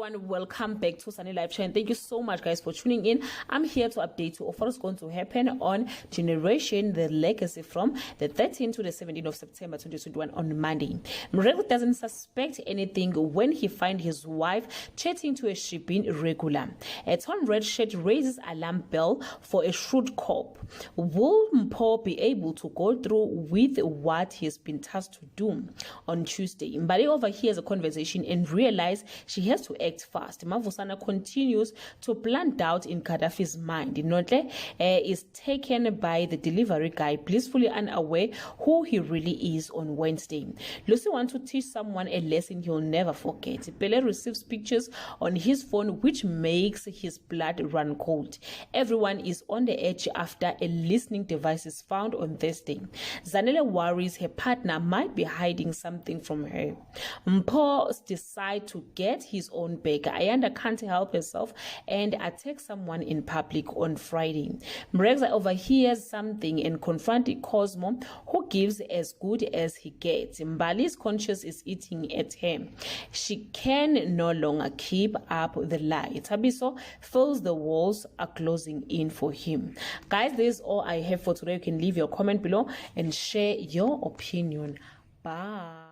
everyone, welcome back to Sunny Live Chat. Thank you so much guys for tuning in. I'm here to update you of what is going to happen on Generation The Legacy from the 13th to the 17th of September 2021 on Monday. Mrego doesn't suspect anything when he finds his wife chatting to a shipping regular. A torn red shirt raises alarm bell for a shrewd cop. Will Mpho be able to go through with what he's been tasked to do? On Tuesday, Mbali overhears a conversation and realizes she has to act fast. Mavusana continues to plant doubt in Gaddafi's mind. Notle is taken by the delivery guy, blissfully unaware who he really is on Wednesday. Lucy wants to teach someone a lesson he'll never forget. Pele receives pictures on his phone which makes his blood run cold. Everyone is on the edge after a listening device is found on Thursday. Zanele worries her partner might be hiding something from her. Mpho decides to get his own back. Ayanda can't help herself and attacks someone in public on Friday. Mreza overhears something and confronts Cosmo, who gives as good as he gets. Mbali's conscience is eating at him. She can no longer keep up the lie. Tabiso feels the walls are closing in for him. Guys, this is all I have for today. You can leave your comment below and share your opinion. Bye.